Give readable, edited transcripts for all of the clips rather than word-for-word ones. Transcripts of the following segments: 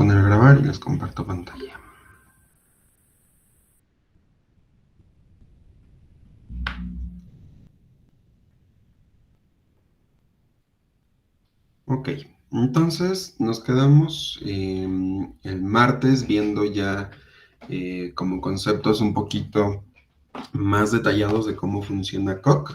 poner a grabar y les comparto pantalla. Ok, entonces nos quedamos el martes viendo ya como conceptos un poquito más detallados de cómo funciona Coq.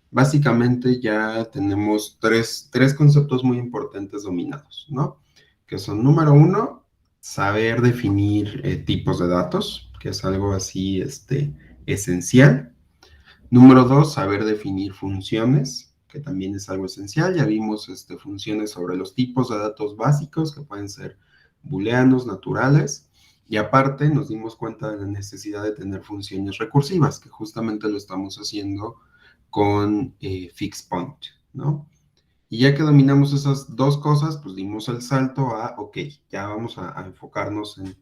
Básicamente ya tenemos tres conceptos muy importantes dominados, ¿no? Que son, número uno, saber definir tipos de datos, que es algo así esencial. Número dos, saber definir funciones, que también es algo esencial. Ya vimos funciones sobre los tipos de datos básicos, que pueden ser booleanos, naturales. Y aparte nos dimos cuenta de la necesidad de tener funciones recursivas, que justamente lo estamos haciendo con fixed point, ¿no? Y ya que dominamos esas dos cosas, pues dimos el salto a, ok, ya vamos a enfocarnos en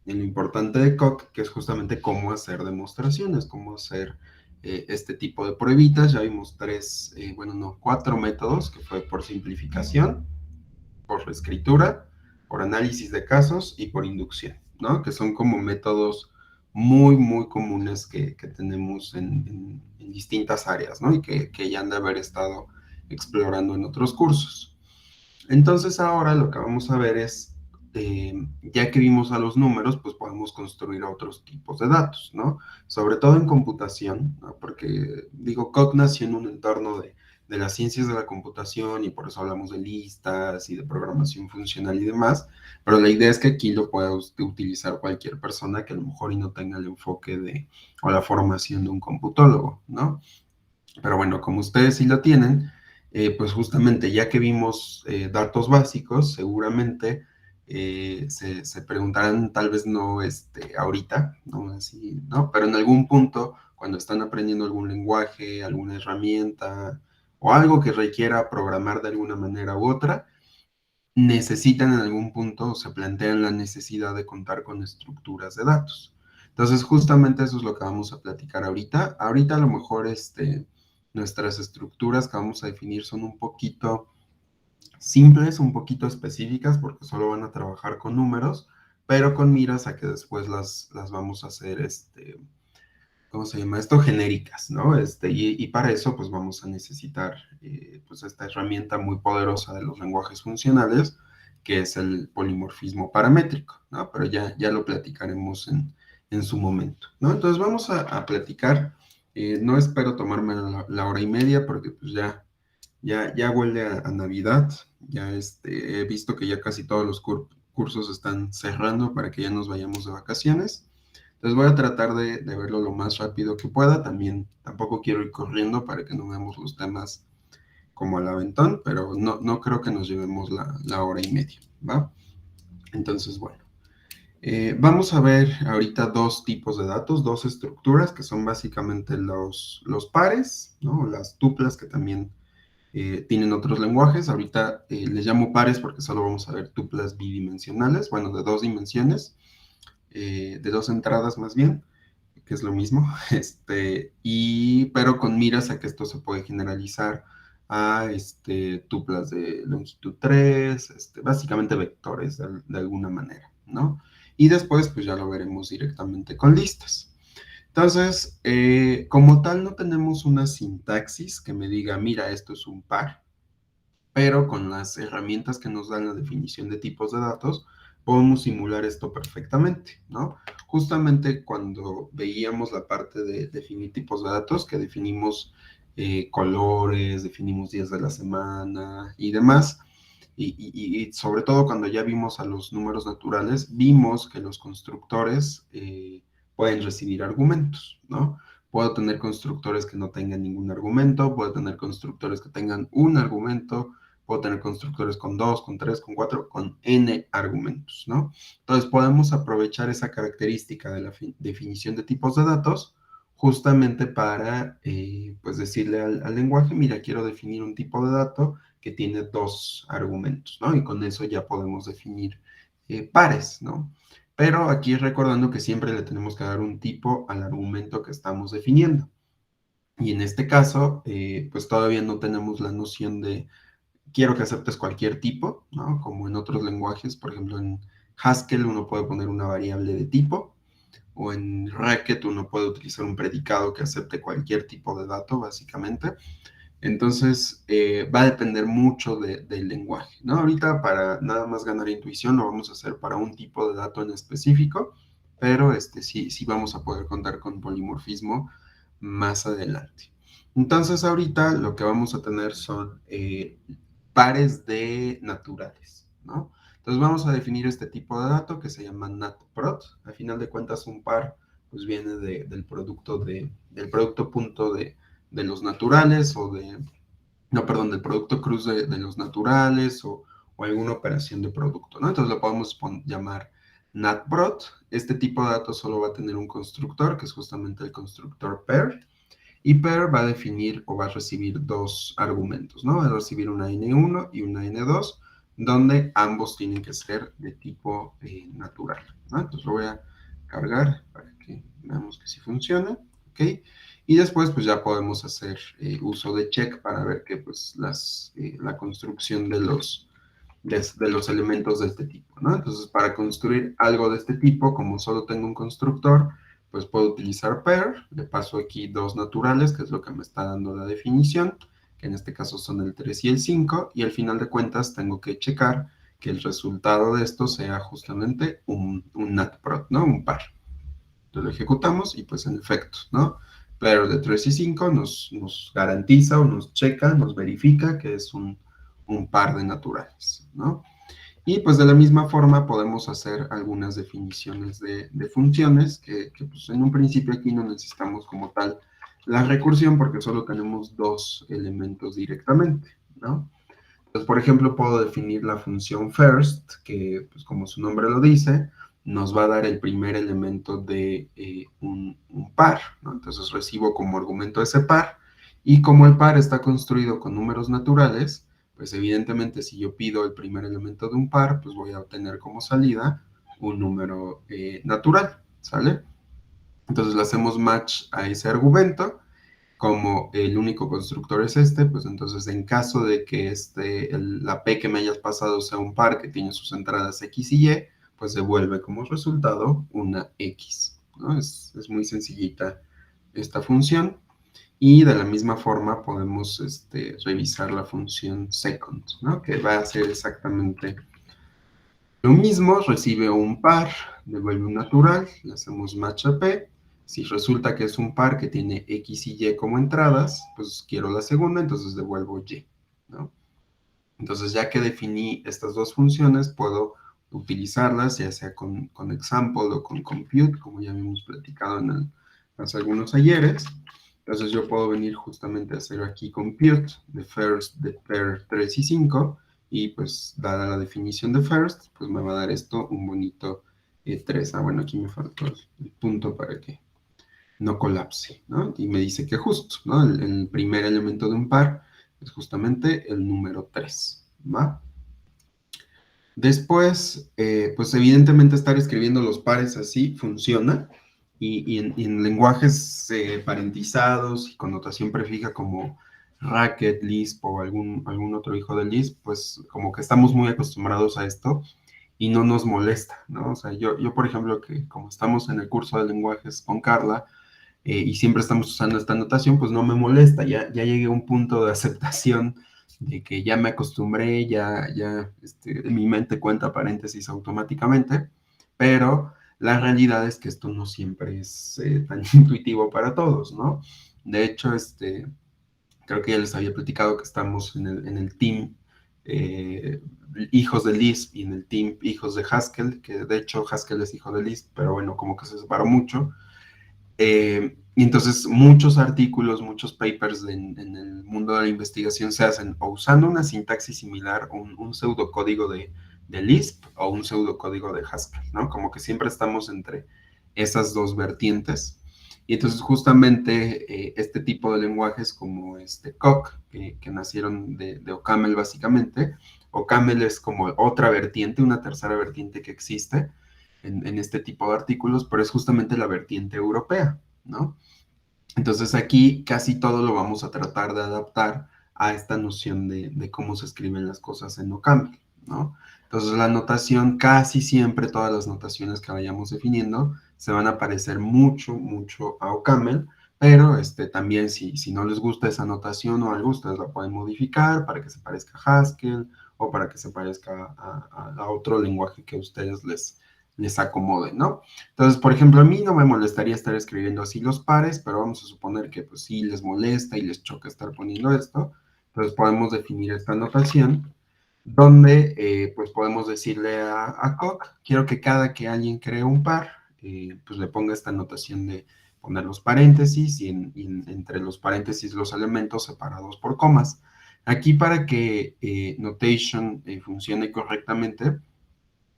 lo importante de Coq, que es justamente cómo hacer demostraciones, cómo hacer este tipo de pruebitas. Ya vimos cuatro métodos, que fue por simplificación, por reescritura, por análisis de casos y por inducción, ¿no? Que son como métodos muy, muy comunes que tenemos en distintas áreas, ¿no? Y que ya han de haber estado explorando en otros cursos. Entonces ahora lo que vamos a ver es, ya que vimos a los números, pues podemos construir otros tipos de datos, ¿no? Sobre todo en computación, ¿no? Porque digo, Coq nació en un entorno de las ciencias de la computación y por eso hablamos de listas y de programación funcional y demás, pero la idea es que aquí lo pueda utilizar cualquier persona que a lo mejor y no tenga el enfoque o la formación de un computólogo, ¿no? Pero bueno, como ustedes sí lo tienen, pues justamente ya que vimos datos básicos, seguramente se preguntarán, tal vez no ahorita, ¿no? Así, ¿no? Pero en algún punto, cuando están aprendiendo algún lenguaje, alguna herramienta o algo que requiera programar de alguna manera u otra, necesitan en algún punto o se plantean la necesidad de contar con estructuras de datos. Entonces, justamente eso es lo que vamos a platicar ahorita. Ahorita a lo mejor nuestras estructuras que vamos a definir son un poquito simples, un poquito específicas, porque solo van a trabajar con números, pero con miras a que después las vamos a hacer, ¿cómo se llama esto? Genéricas, ¿no? Y para eso, pues vamos a necesitar, pues esta herramienta muy poderosa de los lenguajes funcionales, que es el polimorfismo paramétrico, ¿no? Pero ya lo platicaremos en su momento, ¿no? Entonces vamos a platicar, no espero tomarme la hora y media, porque pues ya huele a Navidad, ya he visto que ya casi todos los cursos están cerrando para que ya nos vayamos de vacaciones. Entonces voy a tratar de verlo lo más rápido que pueda. También tampoco quiero ir corriendo para que no veamos los temas como al aventón, pero no creo que nos llevemos la hora y media, ¿va? Entonces, bueno, vamos a ver ahorita dos tipos de datos, dos estructuras que son básicamente los pares, ¿no? Las tuplas que también tienen otros lenguajes. Ahorita les llamo pares porque solo vamos a ver tuplas bidimensionales, bueno, de dos dimensiones, de dos entradas más bien, que es lo mismo, pero con miras a que esto se puede generalizar a tuplas de longitud 3, básicamente vectores de alguna manera, ¿no? Y después, pues ya lo veremos directamente con listas. Entonces, como tal, no tenemos una sintaxis que me diga, mira, esto es un par, pero con las herramientas que nos dan la definición de tipos de datos, podemos simular esto perfectamente, ¿no? Justamente cuando veíamos la parte de definir tipos de datos, que definimos colores, definimos días de la semana y demás, y sobre todo cuando ya vimos a los números naturales, vimos que los constructores pueden recibir argumentos, ¿no? Puedo tener constructores que no tengan ningún argumento, puedo tener constructores que tengan un argumento, puedo tener constructores con 2, con 3, con 4, con n argumentos, ¿no? Entonces podemos aprovechar esa característica de la definición de tipos de datos justamente para, pues decirle al lenguaje, mira, quiero definir un tipo de dato que tiene dos argumentos, ¿no? Y con eso ya podemos definir pares, ¿no? Pero aquí recordando que siempre le tenemos que dar un tipo al argumento que estamos definiendo. Y en este caso, pues todavía no tenemos la noción de quiero que aceptes cualquier tipo, ¿no? Como en otros lenguajes, por ejemplo, Haskell uno puede poner una variable de tipo, o en Racket uno puede utilizar un predicado que acepte cualquier tipo de dato, básicamente. Entonces, va a depender mucho del lenguaje, ¿no? Ahorita, para nada más ganar intuición, lo vamos a hacer para un tipo de dato en específico, pero sí vamos a poder contar con polimorfismo más adelante. Entonces, ahorita lo que vamos a tener son pares de naturales, ¿no? Entonces, vamos a definir este tipo de dato que se llama NatProt. Al final de cuentas, un par pues viene del producto punto de los naturales no, perdón, del producto cruz de los naturales o alguna operación de producto, ¿no? Entonces lo podemos llamar NatProt. Este tipo de datos solo va a tener un constructor, que es justamente el constructor pair, y pair va a definir o va a recibir dos argumentos, ¿no? Va a recibir una N1 y una N2, donde ambos tienen que ser de tipo natural, ¿no? Entonces lo voy a cargar para que veamos que sí funciona, ¿ok? Y después pues ya podemos hacer uso de check para ver que pues la construcción de los elementos de este tipo, ¿no? Entonces, para construir algo de este tipo, como solo tengo un constructor, pues puedo utilizar pair, le paso aquí dos naturales, que es lo que me está dando la definición, que en este caso son el 3 y el 5, y al final de cuentas tengo que checar que el resultado de esto sea justamente un NatProt, ¿no? Un par. Entonces lo ejecutamos y pues en efecto, ¿no? Pair de 3 y 5 nos garantiza o nos checa, nos verifica que es un par de naturales, ¿no? Y pues de la misma forma podemos hacer algunas definiciones de funciones que pues en un principio aquí no necesitamos como tal la recursión porque solo tenemos dos elementos directamente, ¿no? Entonces, por ejemplo, puedo definir la función first, que pues como su nombre lo dice, nos va a dar el primer elemento de un par, ¿no? Entonces recibo como argumento ese par, y como el par está construido con números naturales, pues evidentemente si yo pido el primer elemento de un par, pues voy a obtener como salida un número natural, ¿sale? Entonces le hacemos match a ese argumento. Como el único constructor es este, pues entonces en caso de que la P que me hayas pasado sea un par que tiene sus entradas X y Y, pues devuelve como resultado una X, ¿no? Es muy sencillita esta función. Y de la misma forma podemos revisar la función second, ¿no? Que va a ser exactamente lo mismo, recibe un par, devuelve un natural, le hacemos match a P. Si resulta que es un par que tiene X y Y como entradas, pues quiero la segunda, entonces devuelvo Y, ¿no? Entonces, ya que definí estas dos funciones, puedo utilizarlas, ya sea con example o con compute, como ya habíamos platicado hace algunos ayeres. Entonces, yo puedo venir justamente a hacer aquí compute de first, de pair 3 y 5, y pues, dada la definición de first, pues me va a dar esto un bonito 3. Ah, bueno, aquí me faltó el punto para que no colapse, ¿no? Y me dice que justo, ¿no? El primer elemento de un par es justamente el número 3, ¿va? Después, pues evidentemente estar escribiendo los pares así funciona, y en lenguajes parentizados y con notación prefija como Racket, Lisp o algún otro hijo de Lisp, pues como que estamos muy acostumbrados a esto y no nos molesta, ¿no? O sea, yo por ejemplo, que como estamos en el curso de lenguajes con Carla, y siempre estamos usando esta notación, pues no me molesta, ya llegué a un punto de aceptación de que ya me acostumbré, mi mente cuenta paréntesis automáticamente, pero la realidad es que esto no siempre es tan intuitivo para todos, ¿no? De hecho, creo que ya les había platicado que estamos en el team hijos de Lisp y en el team hijos de Haskell, que de hecho Haskell es hijo de Lisp, pero bueno, como que se separó mucho. Y entonces muchos artículos, muchos papers en el mundo de la investigación se hacen o usando una sintaxis similar, un pseudocódigo de Lisp o un pseudocódigo de Haskell, ¿no? Como que siempre estamos entre esas dos vertientes. Y entonces justamente este tipo de lenguajes como Coq, que nacieron de OCaml básicamente, OCaml es como otra vertiente, una tercera vertiente que existe, en este tipo de artículos, pero es justamente la vertiente europea, ¿no? Entonces aquí casi todo lo vamos a tratar de adaptar a esta noción de cómo se escriben las cosas en OCaml, ¿no? Entonces la notación, casi siempre todas las notaciones que vayamos definiendo se van a parecer mucho, mucho a OCaml, pero también si no les gusta esa notación o algo, ustedes la pueden modificar para que se parezca a Haskell o para que se parezca a otro lenguaje que a ustedes les acomode, ¿no? Entonces, por ejemplo, a mí no me molestaría estar escribiendo así los pares, pero vamos a suponer que pues sí les molesta y les choca estar poniendo esto. Entonces podemos definir esta notación donde pues podemos decirle a Coq, quiero que cada que alguien cree un par, pues le ponga esta notación de poner los paréntesis y entre los paréntesis los elementos separados por comas. Aquí para que notation funcione correctamente,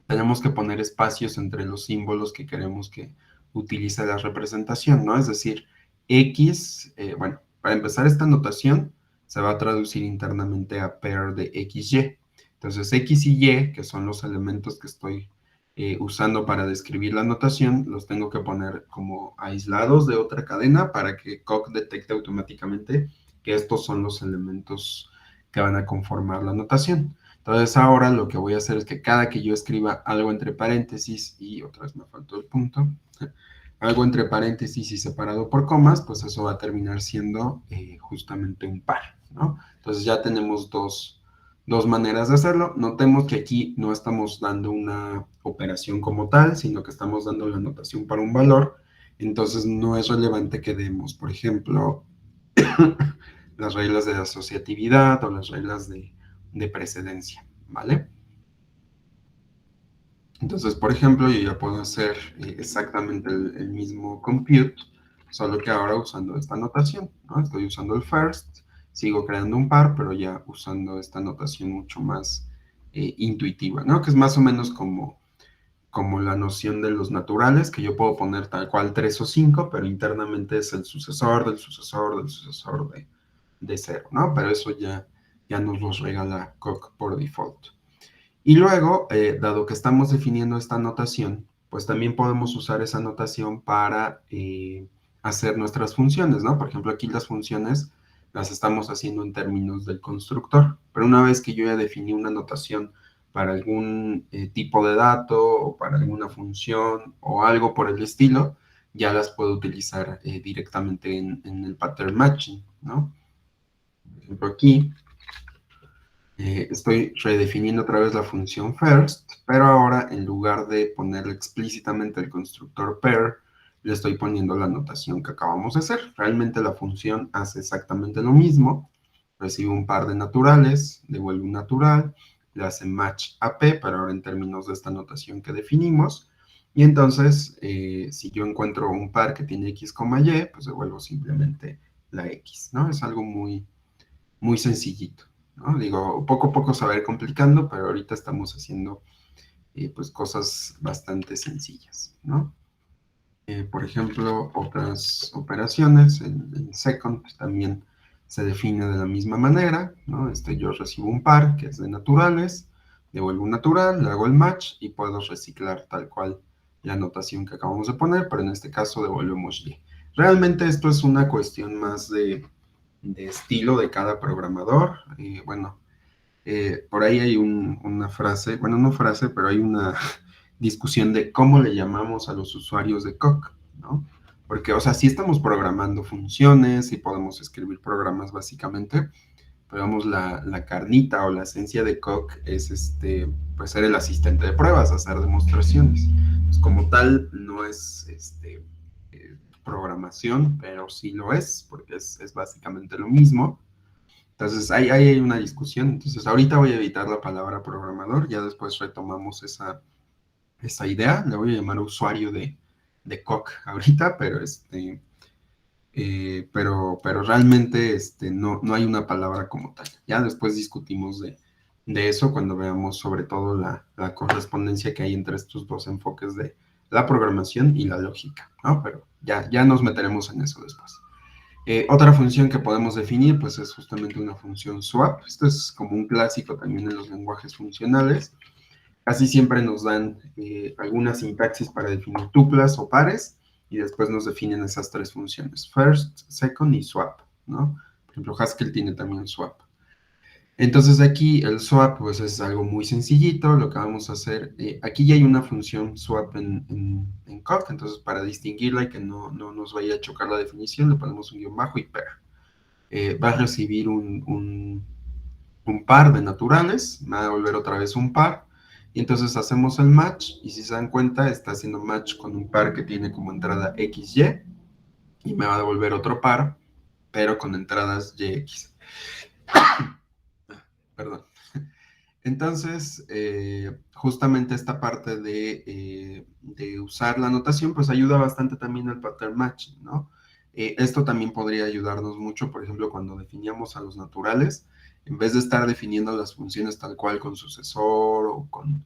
tenemos que poner espacios entre los símbolos que queremos que utilice la representación, ¿no? Es decir, X, bueno, para empezar esta notación se va a traducir internamente a pair de XY. Entonces, X y Y, que son los elementos que estoy usando para describir la notación, los tengo que poner como aislados de otra cadena para que Coq detecte automáticamente que estos son los elementos que van a conformar la notación. Entonces ahora lo que voy a hacer es que cada que yo escriba algo entre paréntesis y otra vez me faltó el punto, algo entre paréntesis y separado por comas, pues eso va a terminar siendo justamente un par, ¿no? Entonces ya tenemos dos maneras de hacerlo. Notemos que aquí no estamos dando una operación como tal, sino que estamos dando la notación para un valor. Entonces no es relevante que demos, por ejemplo, las reglas de asociatividad o las reglas de precedencia, ¿vale? Entonces, por ejemplo, yo ya puedo hacer exactamente el mismo compute, solo que ahora usando esta notación, ¿no? Estoy usando el first, sigo creando un par, pero ya usando esta notación mucho más intuitiva, ¿no? Que es más o menos como la noción de los naturales, que yo puedo poner tal cual 3 o 5, pero internamente es el sucesor del sucesor del sucesor de 0, ¿no? Pero eso ya nos los regala Coq por default. Y luego, dado que estamos definiendo esta notación, pues también podemos usar esa notación para hacer nuestras funciones, ¿no? Por ejemplo, aquí las funciones las estamos haciendo en términos del constructor, pero una vez que yo ya definí una notación para algún tipo de dato o para alguna función o algo por el estilo, ya las puedo utilizar directamente en el pattern matching, ¿no? Por ejemplo, aquí estoy redefiniendo otra vez la función first, pero ahora en lugar de ponerle explícitamente el constructor pair, le estoy poniendo la notación que acabamos de hacer. Realmente la función hace exactamente lo mismo. Recibe un par de naturales, devuelve un natural, le hace match a P, pero ahora en términos de esta notación que definimos. Y entonces, si yo encuentro un par que tiene X, Y, pues devuelvo simplemente la X, ¿no? Es algo muy, muy sencillito, ¿no? Digo, poco a poco se va a ir complicando, pero ahorita estamos haciendo pues cosas bastante sencillas, ¿no? Por ejemplo, otras operaciones, en second pues, también se define de la misma manera, ¿no? Yo recibo un par que es de naturales, devuelvo un natural, le hago el match y puedo reciclar tal cual la notación que acabamos de poner, pero en este caso devolvemos Y. Realmente esto es una cuestión más de estilo de cada programador. Bueno, por ahí hay una frase, bueno, no frase, pero hay una discusión de cómo le llamamos a los usuarios de Coq, ¿no? Porque, o sea, sí estamos programando funciones y podemos escribir programas básicamente, pero vamos, la carnita o la esencia de Coq es pues ser el asistente de pruebas, hacer demostraciones. Pues como tal, no es programación, pero sí lo es, porque es básicamente lo mismo. Entonces, ahí hay una discusión. Entonces, ahorita voy a evitar la palabra programador, ya después retomamos esa idea. Le voy a llamar usuario de Coq ahorita, pero realmente no hay una palabra como tal. Ya después discutimos de eso cuando veamos sobre todo la correspondencia que hay entre estos dos enfoques de la programación y la lógica, ¿no? Pero ya nos meteremos en eso después. Otra función que podemos definir, pues es justamente una función swap. Esto es como un clásico también en los lenguajes funcionales. Casi siempre nos dan alguna sintaxis para definir tuplas o pares y después nos definen esas tres funciones, first, second y swap, ¿no? Por ejemplo, Haskell tiene también swap. Entonces aquí el swap pues es algo muy sencillito, lo que vamos a hacer, aquí ya hay una función swap en Coq, entonces para distinguirla y que no nos vaya a chocar la definición, le ponemos un guión bajo y pair. Va a recibir un par de naturales, me va a devolver otra vez un par, y entonces hacemos el match, y si se dan cuenta está haciendo match con un par que tiene como entrada XY, y me va a devolver otro par, pero con entradas YX. Perdón. Entonces, justamente esta parte de usar la notación, pues ayuda bastante también al pattern matching, ¿no? Esto también podría ayudarnos mucho, por ejemplo, cuando definíamos a los naturales, en vez de estar definiendo las funciones tal cual con sucesor o con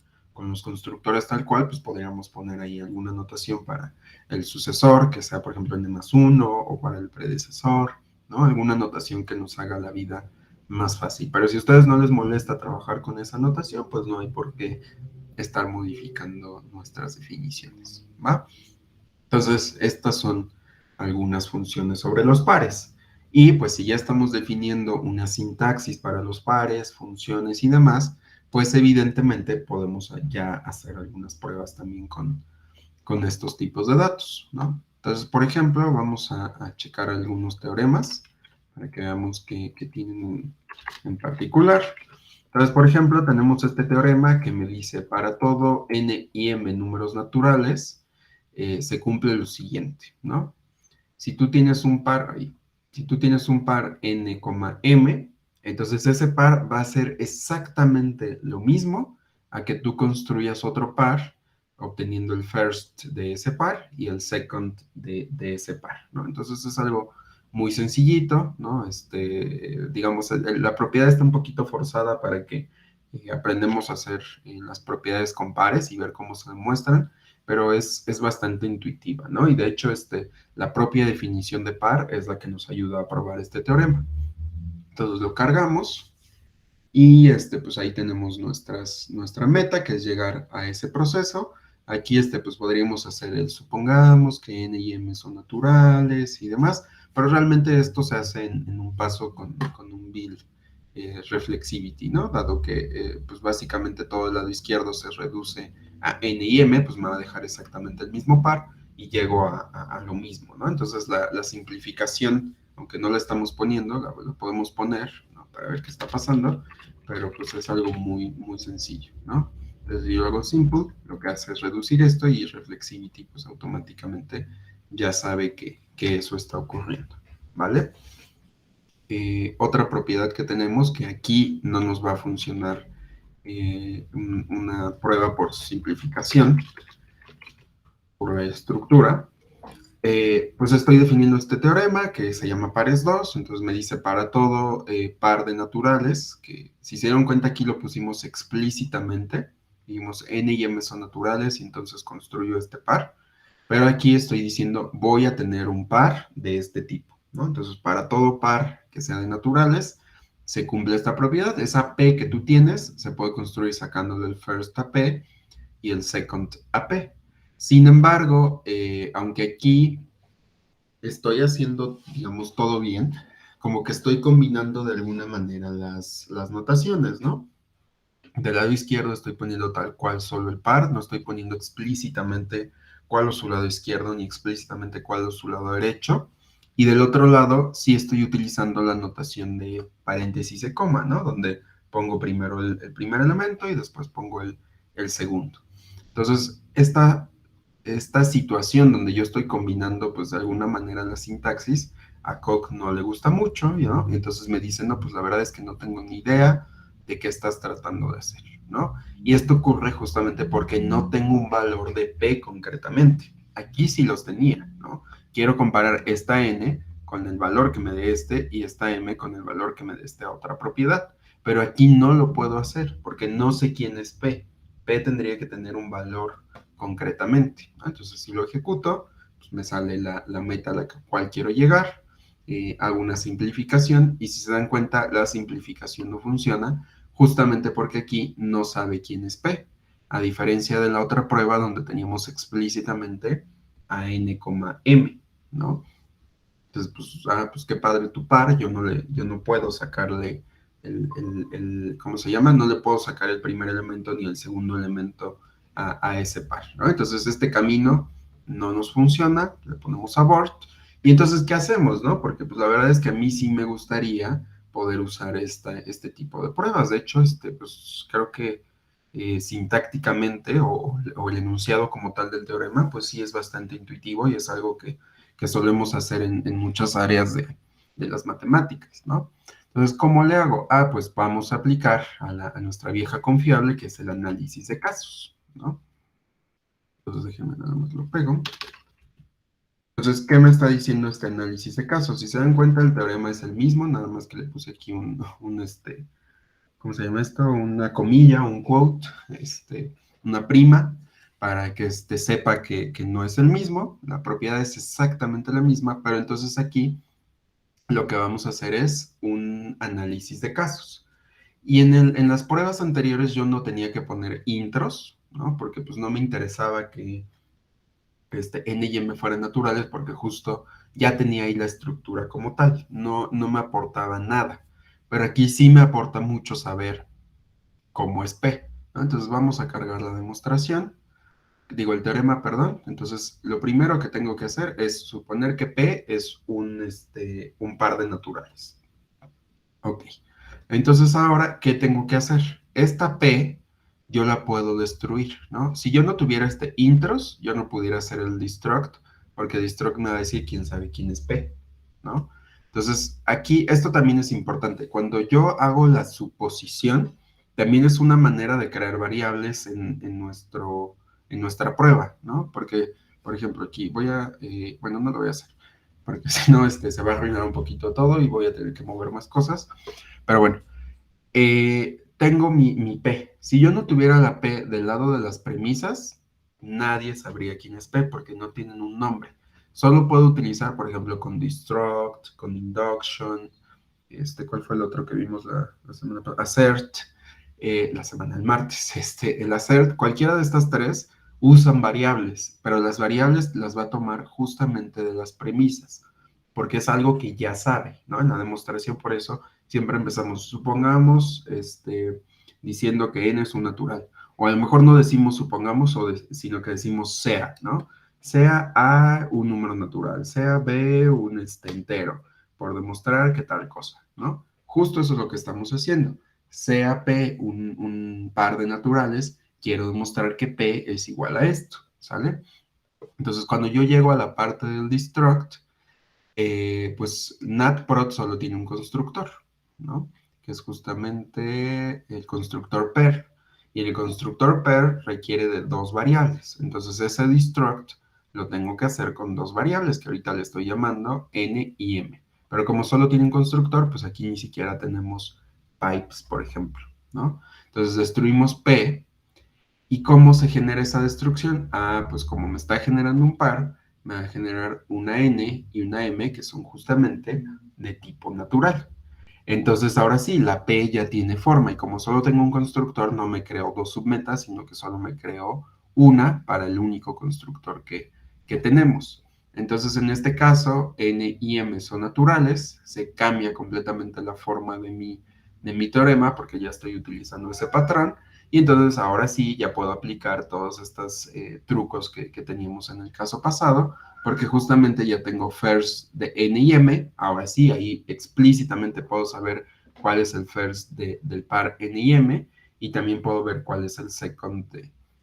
los constructores tal cual, pues podríamos poner ahí alguna notación para el sucesor, que sea, por ejemplo, n+1, o para el predecesor, ¿no? Alguna notación que nos haga la vida más fácil. Pero si a ustedes no les molesta trabajar con esa notación, pues no hay por qué estar modificando nuestras definiciones, ¿va? Entonces, estas son algunas funciones sobre los pares. Y pues si ya estamos definiendo una sintaxis para los pares, funciones y demás, pues evidentemente podemos ya hacer algunas pruebas también con estos tipos de datos, ¿no? Entonces, por ejemplo, vamos a checar algunos teoremas para que veamos qué tienen en particular. Entonces, por ejemplo, tenemos este teorema que me dice, para todo n y m números naturales, se cumple lo siguiente, ¿no? Si tú tienes un par, si tú tienes un par n, m, entonces ese par va a ser exactamente lo mismo a que tú construyas otro par, obteniendo el first de ese par y el second de ese par, ¿no? Entonces es algo muy sencillito, ¿no? Digamos, la propiedad está un poquito forzada para que aprendamos a hacer las propiedades con pares y ver cómo se demuestran, pero es bastante intuitiva, ¿no? Y de hecho, la propia definición de par es la que nos ayuda a probar este teorema. Entonces lo cargamos y pues ahí tenemos nuestra meta, que es llegar a ese proceso. Aquí pues podríamos hacer el supongamos que n y m son naturales y demás, pero realmente esto se hace en un paso con un build reflexivity, ¿no? Dado que pues básicamente todo el lado izquierdo se reduce a n y m, pues me va a dejar exactamente el mismo par y llego a lo mismo, ¿no? Entonces la simplificación, aunque no la estamos poniendo, la podemos poner, ¿no? Para ver qué está pasando, pero pues es algo muy, muy sencillo, ¿no? Entonces yo hago simple, lo que hace es reducir esto, y reflexivity pues automáticamente ya sabe que eso está ocurriendo, ¿vale? Otra propiedad que tenemos, que aquí no nos va a funcionar una prueba por simplificación, por estructura, pues estoy definiendo este teorema que se llama pares 2, entonces me dice para todo par de naturales, que si se dieron cuenta aquí lo pusimos explícitamente, dijimos n y m son naturales y entonces construyo este par, pero aquí estoy diciendo voy a tener un par de este tipo, ¿no? Entonces para todo par que sea de naturales, se cumple esta propiedad, esa p que tú tienes se puede construir sacándole el first a p y el second a p. Sin embargo, aunque aquí estoy haciendo, digamos, todo bien, como que estoy combinando de alguna manera las notaciones, ¿no? Del lado izquierdo estoy poniendo tal cual solo el par, no estoy poniendo explícitamente cuál es su lado izquierdo ni explícitamente cuál es su lado derecho. Y del otro lado sí estoy utilizando la notación de paréntesis y coma, ¿no? Donde pongo primero el primer elemento y después pongo el segundo. Entonces, esta situación donde yo estoy combinando, pues de alguna manera la sintaxis, a Coq no le gusta mucho, ¿no? Y entonces me dice, no, pues la verdad es que no tengo ni idea de qué estás tratando de hacer, ¿no? Y esto ocurre justamente porque no tengo un valor de P concretamente. Aquí sí los tenía, ¿no? Quiero comparar esta N con el valor que me dé y esta M con el valor que me dé esta otra propiedad. Pero aquí no lo puedo hacer porque no sé quién es P. P tendría que tener un valor concretamente, ¿no? Entonces, si lo ejecuto, pues me sale la meta a la cual quiero llegar, hago una simplificación y si se dan cuenta, la simplificación no funciona justamente porque aquí no sabe quién es P, a diferencia de la otra prueba donde teníamos explícitamente a n, m, ¿no? Entonces, pues qué padre tu par, yo no puedo sacarle ¿cómo se llama? No le puedo sacar el primer elemento ni el segundo elemento a ese par, ¿no? Entonces este camino no nos funciona, le ponemos abort. Y entonces, ¿qué hacemos, no? Porque pues la verdad es que a mí sí me gustaría poder usar este tipo de pruebas. De hecho, pues creo que sintácticamente o el enunciado como tal del teorema, pues sí es bastante intuitivo y es algo que solemos hacer en muchas áreas de las matemáticas, ¿no? Entonces, ¿cómo le hago? Ah, pues vamos a aplicar a nuestra vieja confiable, que es el análisis de casos, ¿no? Entonces, déjenme nada más lo pego. Entonces, ¿qué me está diciendo este análisis de casos? Si se dan cuenta, el teorema es el mismo, nada más que le puse aquí ¿cómo se llama esto? Una comilla, un quote, una prima, para que sepa que no es el mismo. La propiedad es exactamente la misma, pero entonces aquí lo que vamos a hacer es un análisis de casos. Y en las pruebas anteriores yo no tenía que poner intros, ¿no? Porque pues no me interesaba que N y M fueran naturales porque justo ya tenía ahí la estructura como tal, no me aportaba nada. Pero aquí sí me aporta mucho saber cómo es P, ¿no? Entonces vamos a cargar la demostración, digo el teorema, perdón. Entonces lo primero que tengo que hacer es suponer que P es un par de naturales. Ok. Entonces ahora, ¿qué tengo que hacer? Esta P yo la puedo destruir, ¿no? Si yo no tuviera este intros, yo no pudiera hacer el destruct, porque destruct me va a decir quién sabe quién es P, ¿no? Entonces, aquí esto también es importante. Cuando yo hago la suposición, también es una manera de crear variables en nuestra prueba, ¿no? Porque, por ejemplo, aquí bueno, no lo voy a hacer, porque si no, se va a arruinar un poquito todo y voy a tener que mover más cosas. Pero bueno, tengo mi P. Si yo no tuviera la P del lado de las premisas, nadie sabría quién es P porque no tienen un nombre. Solo puedo utilizar, por ejemplo, con destruct, con induction, ¿cuál fue el otro que vimos la semana pasada? Assert, la semana del martes. El assert, cualquiera de estas tres usan variables, pero las variables las va a tomar justamente de las premisas, porque es algo que ya sabe, ¿no? En la demostración, por eso, siempre empezamos, supongamos, diciendo que n es un natural, o a lo mejor no decimos supongamos, sino que decimos sea, ¿no? Sea A un número natural, sea B un entero, por demostrar que tal cosa, ¿no? Justo eso es lo que estamos haciendo. Sea P un par de naturales, quiero demostrar que P es igual a esto, ¿sale? Entonces, cuando yo llego a la parte del destruct, pues NatProt solo tiene un constructor, ¿no? Que es justamente el constructor per. Y el constructor per requiere de dos variables. Entonces ese destruct lo tengo que hacer con dos variables que ahorita le estoy llamando n y m. Pero como solo tiene un constructor, pues aquí ni siquiera tenemos pipes, por ejemplo, ¿no? Entonces destruimos p. ¿Y cómo se genera esa destrucción? Ah, pues como me está generando un par, me va a generar una n y una m que son justamente de tipo natural. Entonces ahora sí, la P ya tiene forma y como solo tengo un constructor, no me creo dos submetas, sino que solo me creo una para el único constructor que tenemos. Entonces en este caso, N y M son naturales, se cambia completamente la forma de mi teorema porque ya estoy utilizando ese patrón y entonces ahora sí ya puedo aplicar todos estos trucos que teníamos en el caso pasado porque justamente ya tengo first de N y M, ahora sí, ahí explícitamente puedo saber cuál es el first del par N y M, y también puedo ver cuál es el second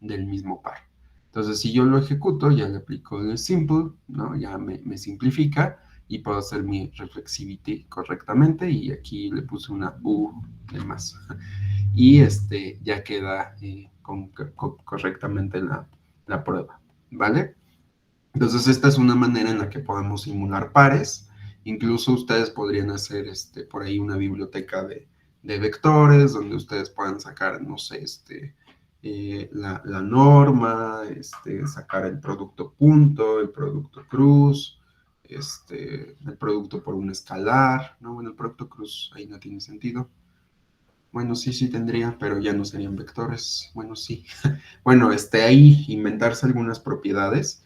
del mismo par. Entonces, si yo lo ejecuto, ya le aplico el simple, ¿no? Ya me simplifica, y puedo hacer mi reflexivity correctamente, y aquí le puse una U de más. Y ya queda correctamente la prueba, ¿vale? Entonces, esta es una manera en la que podemos simular pares. Incluso ustedes podrían hacer por ahí una biblioteca de vectores donde ustedes puedan sacar, no sé, la norma, sacar el producto punto, el producto cruz, el producto por un escalar, ¿no? Bueno, el producto cruz ahí no tiene sentido. Bueno, sí tendría, pero ya no serían vectores. Bueno, sí. Bueno, ahí inventarse algunas propiedades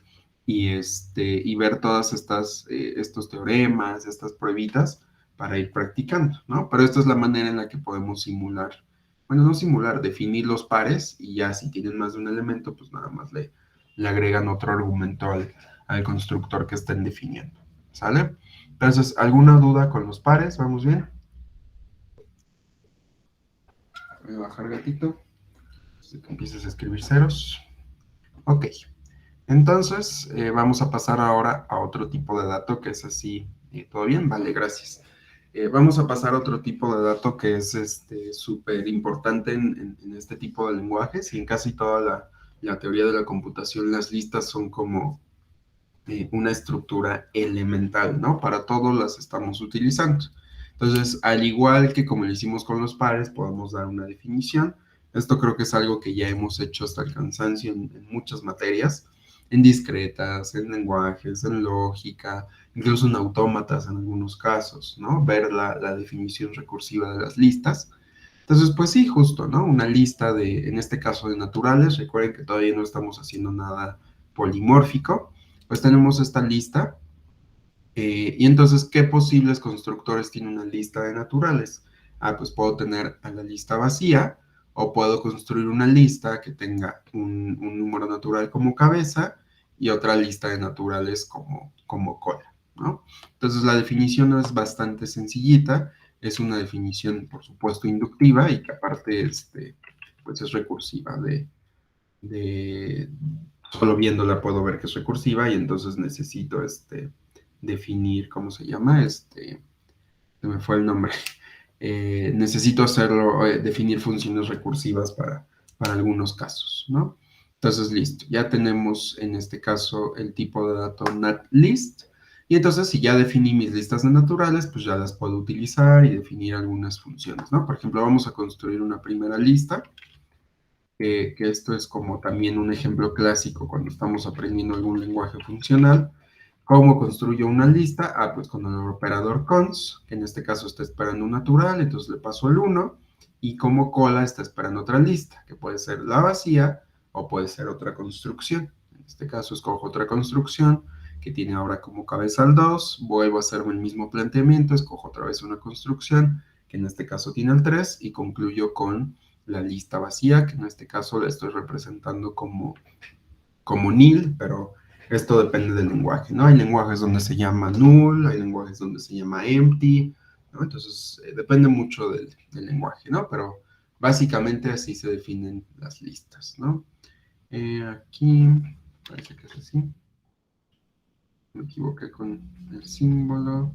y ver todas estos teoremas, estas pruebitas, para ir practicando, ¿no? Pero esta es la manera en la que podemos simular, bueno, no simular, definir los pares y ya si tienen más de un elemento, pues nada más le agregan otro argumento al constructor que estén definiendo, ¿sale? Entonces, ¿alguna duda con los pares? ¿Vamos bien? Voy a bajar gatito, así que empieces a escribir ceros. Ok, entonces vamos a pasar ahora a otro tipo de dato que es así. ¿Todo bien? Vale, gracias. Vamos a pasar a otro tipo de dato que es súper importante en este tipo de lenguajes y en casi toda la teoría de la computación las listas son como una estructura elemental, ¿no? Para todos las estamos utilizando. Entonces, al igual que como lo hicimos con los pares, podemos dar una definición. Esto creo que es algo que ya hemos hecho hasta el cansancio en muchas materias, en discretas, en lenguajes, en lógica, incluso en autómatas en algunos casos, ¿no? Ver la definición recursiva de las listas. Entonces, pues sí, justo, ¿no? Una lista de, en este caso, de naturales. Recuerden que todavía no estamos haciendo nada polimórfico. Pues tenemos esta lista. Y entonces, ¿qué posibles constructores tiene una lista de naturales? Ah, pues puedo tener a la lista vacía o puedo construir una lista que tenga un número natural como cabeza y otra lista de naturales como cola, ¿no? Entonces, la definición es bastante sencillita. Es una definición, por supuesto, inductiva y que aparte pues es recursiva de solo viéndola puedo ver que es recursiva y entonces necesito definir, ¿cómo se llama? Se me fue el nombre. Necesito hacerlo, definir funciones recursivas para algunos casos, ¿no? Entonces, listo, ya tenemos en este caso el tipo de dato NatList. Y entonces, si ya definí mis listas de naturales, pues ya las puedo utilizar y definir algunas funciones, ¿no? Por ejemplo, vamos a construir una primera lista que esto es como también un ejemplo clásico cuando estamos aprendiendo algún lenguaje funcional. ¿Cómo construyo una lista? Ah, pues con el operador cons, que en este caso está esperando un natural, entonces le paso el 1, y como cola está esperando otra lista, que puede ser la vacía o puede ser otra construcción. En este caso escojo otra construcción que tiene ahora como cabeza el 2, vuelvo a hacerme el mismo planteamiento, escojo otra vez una construcción que en este caso tiene el 3 y concluyo con la lista vacía, que en este caso la estoy representando como nil, pero esto depende del lenguaje, ¿no? Hay lenguajes donde se llama null, hay lenguajes donde se llama empty, ¿no? Entonces, depende mucho del lenguaje, ¿no? Pero básicamente así se definen las listas, ¿no? Aquí, parece que es así. Me equivoqué con el símbolo.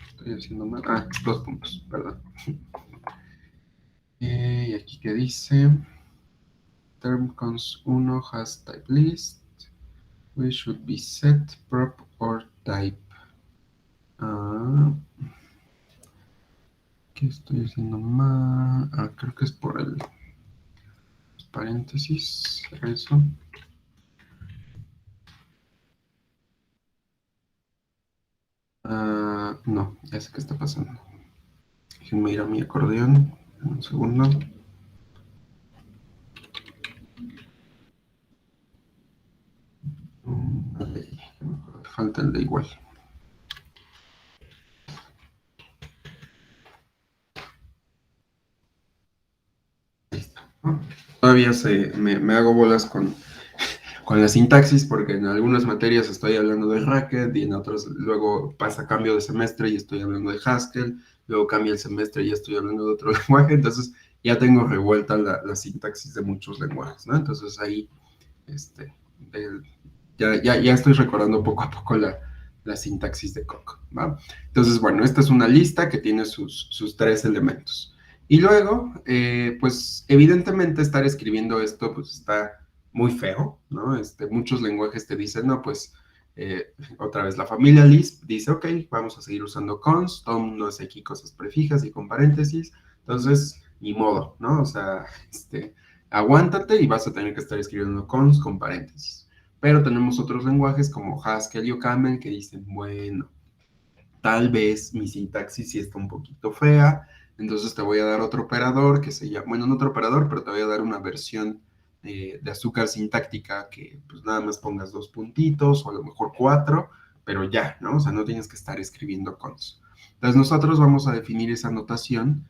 Estoy haciendo mal. Ah, 2 puntos, perdón. Y aquí que dice, term cons 1 has type list. We should be set, prop, or type. ¿Qué estoy haciendo mal? Creo que es por el paréntesis. Eso. No, ya sé qué está pasando. Déjenme ir a mi acordeón. Un segundo. Falta el de igual. Ahí está, ¿no? Todavía me hago bolas con la sintaxis, porque en algunas materias estoy hablando de Racket y en otras luego pasa cambio de semestre y estoy hablando de Haskell, luego cambia el semestre y ya estoy hablando de otro lenguaje, entonces ya tengo revuelta la sintaxis de muchos lenguajes, ¿no? Entonces ahí, este, ya estoy recordando poco a poco la sintaxis de Coq, ¿va? Entonces, bueno, esta es una lista que tiene sus 3 elementos. Y luego, pues evidentemente estar escribiendo esto, pues está muy feo, ¿no? Muchos lenguajes te dicen, no, pues, otra vez la familia Lisp dice, ok, vamos a seguir usando cons, todo el mundo hace aquí cosas prefijas y con paréntesis, entonces, ni modo, ¿no? O sea, aguántate y vas a tener que estar escribiendo cons con paréntesis. Pero tenemos otros lenguajes como Haskell y OCaml que dicen, bueno, tal vez mi sintaxis sí está un poquito fea, entonces te voy a dar otro operador que se llama, bueno, no otro operador, pero te voy a dar una versión de azúcar sintáctica que pues nada más pongas 2 puntitos o a lo mejor 4, pero ya, ¿no? O sea, no tienes que estar escribiendo cons. Entonces nosotros vamos a definir esa notación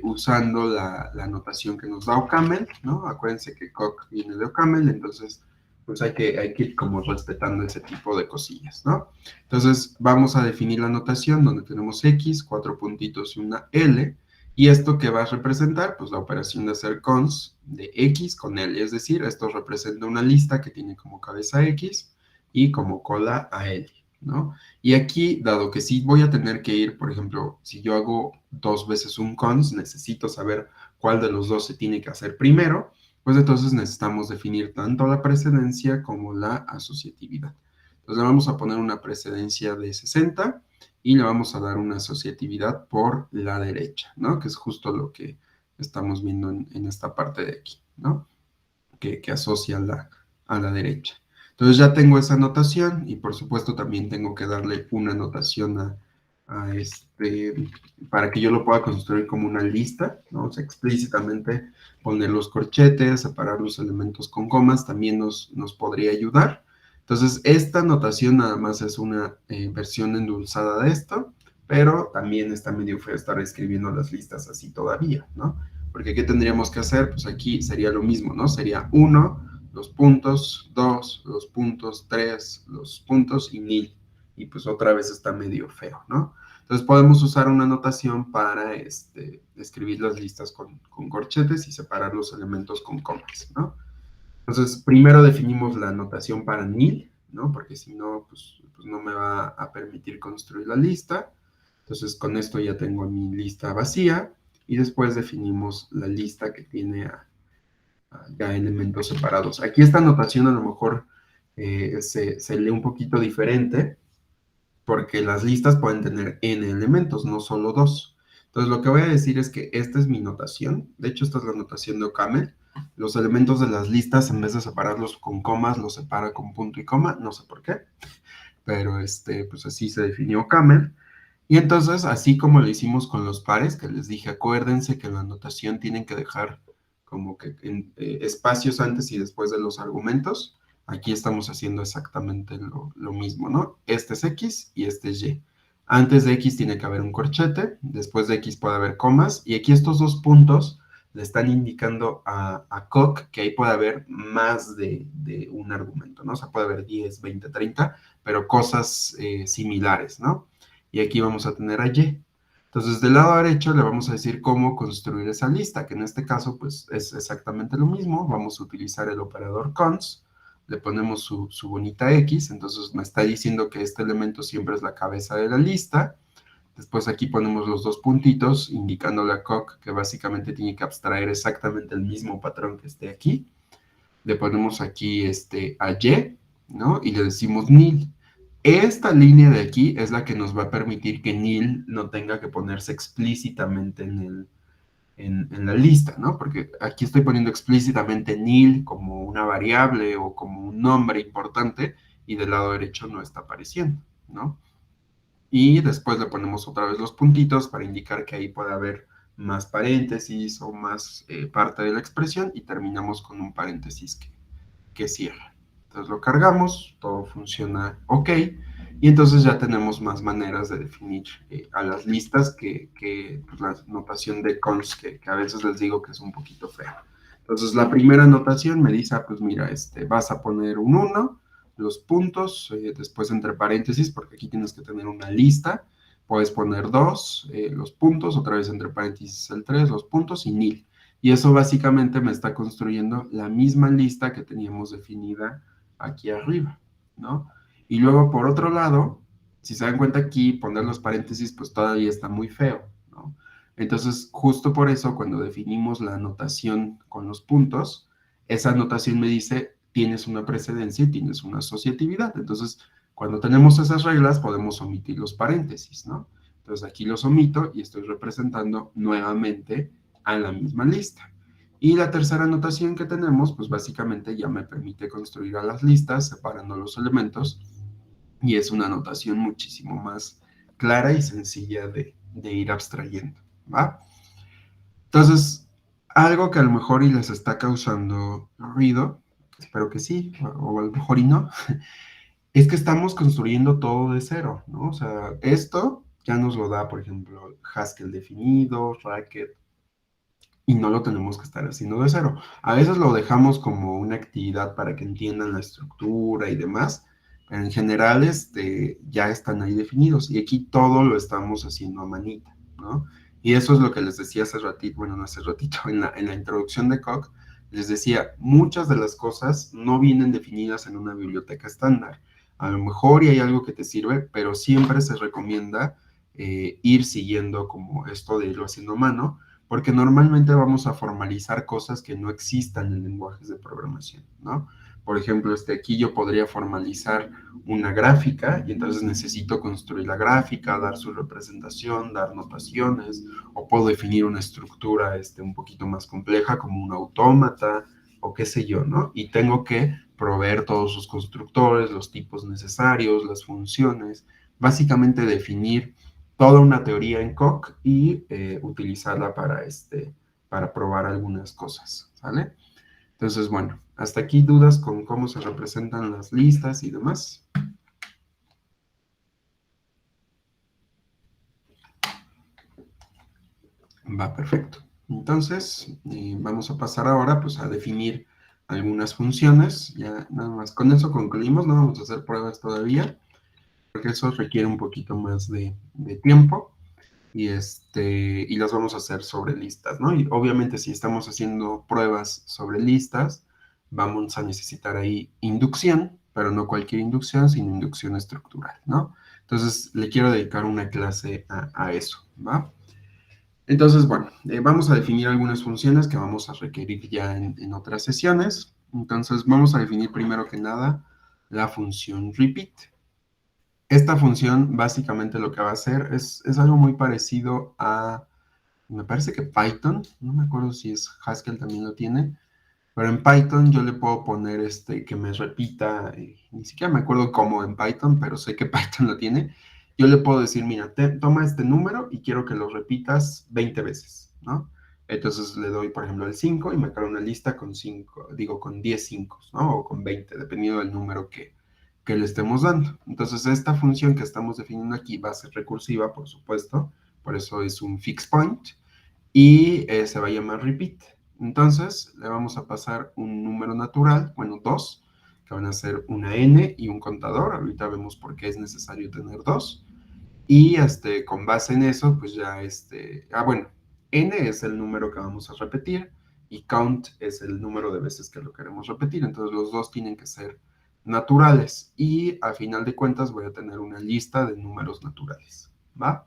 usando la notación que nos da OCaml, ¿no? Acuérdense que coq viene de OCaml, entonces pues hay que ir como respetando ese tipo de cosillas, ¿no? Entonces vamos a definir la notación donde tenemos x, 4 puntitos y una L, y esto que va a representar, pues la operación de hacer cons de x con L, es decir, esto representa una lista que tiene como cabeza x y como cola a L, ¿no? Y aquí, dado que sí voy a tener que ir, por ejemplo, si yo hago 2 veces un cons, necesito saber cuál de los dos se tiene que hacer primero, pues entonces necesitamos definir tanto la precedencia como la asociatividad. Entonces le vamos a poner una precedencia de 60 y le vamos a dar una asociatividad por la derecha, ¿no? Que es justo lo que estamos viendo en esta parte de aquí, ¿no? Que asocia a la derecha. Entonces ya tengo esa notación y por supuesto también tengo que darle una notación para que yo lo pueda construir como una lista, ¿no? O sea, explícitamente poner los corchetes, separar los elementos con comas, también nos podría ayudar. Entonces, esta notación nada más es una versión endulzada de esto, pero también está medio feo estar escribiendo las listas así todavía, ¿no? Porque ¿qué tendríamos que hacer? Pues aquí sería lo mismo, ¿no? Sería 1, los puntos, 2, los puntos, 3, los puntos y nil. Y pues otra vez está medio feo, ¿no? Entonces podemos usar una notación para escribir las listas con corchetes y separar los elementos con comas, ¿no? Entonces, primero definimos la notación para nil, ¿no? Porque si no, pues no me va a permitir construir la lista. Entonces, con esto ya tengo mi lista vacía y después definimos la lista que tiene ya elementos separados. Aquí esta notación a lo mejor se lee un poquito diferente porque las listas pueden tener n elementos, no solo 2. Entonces, lo que voy a decir es que esta es mi notación. De hecho, esta es la notación de OCaml. Los elementos de las listas, en vez de separarlos con comas, los separa con punto y coma. No sé por qué, pero pues así se definió OCaml. Y entonces, así como lo hicimos con los pares, que les dije, acuérdense que en la notación tienen que dejar como que espacios antes y después de los argumentos. Aquí estamos haciendo exactamente lo mismo, ¿no? Este es X y este es Y. Antes de X tiene que haber un corchete, después de X puede haber comas, y aquí estos dos puntos le están indicando a Coq que ahí puede haber más de un argumento, ¿no? O sea, puede haber 10, 20, 30, pero cosas similares, ¿no? Y aquí vamos a tener a Y. Entonces, del lado derecho le vamos a decir cómo construir esa lista, que en este caso, pues, es exactamente lo mismo. Vamos a utilizar el operador cons, le ponemos su bonita X, entonces me está diciendo que este elemento siempre es la cabeza de la lista. Después aquí ponemos los dos puntitos, indicándole a Coq que básicamente tiene que abstraer exactamente el mismo patrón que esté aquí. Le ponemos aquí a Y, ¿no? Y le decimos nil. Esta línea de aquí es la que nos va a permitir que nil no tenga que ponerse explícitamente en la lista, ¿no? Porque aquí estoy poniendo explícitamente nil como una variable o como un nombre importante y del lado derecho no está apareciendo, ¿no? Y después le ponemos otra vez los puntitos para indicar que ahí puede haber más paréntesis o más parte de la expresión y terminamos con un paréntesis que cierra. Entonces lo cargamos, todo funciona ok, y entonces ya tenemos más maneras de definir a las listas que pues, la notación de cons, que a veces les digo que es un poquito fea. Entonces la primera notación me dice, pues mira, vas a poner un 1, los puntos, después entre paréntesis, porque aquí tienes que tener una lista, puedes poner 2, los puntos, otra vez entre paréntesis el 3, los puntos y nil. Y eso básicamente me está construyendo la misma lista que teníamos definida aquí arriba, ¿no? Y luego, por otro lado, si se dan cuenta aquí, poner los paréntesis, pues todavía está muy feo, ¿no? Entonces, justo por eso, cuando definimos la anotación con los puntos, esa anotación me dice, tienes una precedencia y tienes una asociatividad. Entonces, cuando tenemos esas reglas, podemos omitir los paréntesis, ¿no? Entonces, aquí los omito y estoy representando nuevamente a la misma lista. Y la tercera anotación que tenemos, pues básicamente ya me permite construir a las listas separando los elementos y es una anotación muchísimo más clara y sencilla de ir abstrayendo, ¿va? Entonces, algo que a lo mejor y les está causando ruido, espero que sí, o a lo mejor y no, es que estamos construyendo todo de cero, ¿no? O sea, esto ya nos lo da, por ejemplo, Haskell definido, Racket, y no lo tenemos que estar haciendo de cero. A veces lo dejamos como una actividad para que entiendan la estructura y demás, pero en general ya están ahí definidos y aquí todo lo estamos haciendo a manita, ¿no? Y eso es lo que les decía hace ratito, bueno, no hace ratito, en la introducción de Coq, les decía, muchas de las cosas no vienen definidas en una biblioteca estándar. A lo mejor y hay algo que te sirve, pero siempre se recomienda ir siguiendo como esto de irlo haciendo a mano, porque normalmente vamos a formalizar cosas que no existan en lenguajes de programación, ¿no? Por ejemplo, aquí yo podría formalizar una gráfica y entonces necesito construir la gráfica, dar su representación, dar notaciones, o puedo definir una estructura un poquito más compleja como un autómata o qué sé yo, ¿no? Y tengo que proveer todos sus constructores, los tipos necesarios, las funciones, básicamente definir toda una teoría en Coq y utilizarla para probar algunas cosas, ¿sale? Entonces, bueno, hasta aquí dudas con cómo se representan las listas y demás. Va, perfecto. Entonces, vamos a pasar ahora pues a definir algunas funciones. Ya nada más con eso concluimos, no vamos a hacer pruebas todavía, porque eso requiere un poquito más de tiempo. Y las vamos a hacer sobre listas, ¿no? Y obviamente si estamos haciendo pruebas sobre listas, vamos a necesitar ahí inducción, pero no cualquier inducción, sino inducción estructural, ¿no? Entonces, le quiero dedicar una clase a eso, ¿va? Entonces, bueno, vamos a definir algunas funciones que vamos a requerir ya en otras sesiones. Entonces, vamos a definir primero que nada la función repeat. Esta función básicamente lo que va a hacer es algo muy parecido a, me parece que Python, no me acuerdo si es Haskell también lo tiene, pero en Python yo le puedo poner que me repita, ni siquiera me acuerdo cómo en Python, pero sé que Python lo tiene. Yo le puedo decir, mira, toma este número y quiero que lo repitas 20 veces, ¿no? Entonces le doy, por ejemplo, el 5 y me crea una lista con 5, digo, con 10 5, ¿no? O con 20, dependiendo del número que le estemos dando. Entonces, esta función que estamos definiendo aquí va a ser recursiva, por supuesto, por eso es un fixed point, y se va a llamar repeat. Entonces, le vamos a pasar un número natural, bueno, dos, que van a ser una n y un contador. Ahorita vemos por qué es necesario tener dos. Y con base en eso, pues ya bueno, n es el número que vamos a repetir y count es el número de veces que lo queremos repetir. Entonces, los dos tienen que ser naturales y a final de cuentas voy a tener una lista de números naturales, ¿va?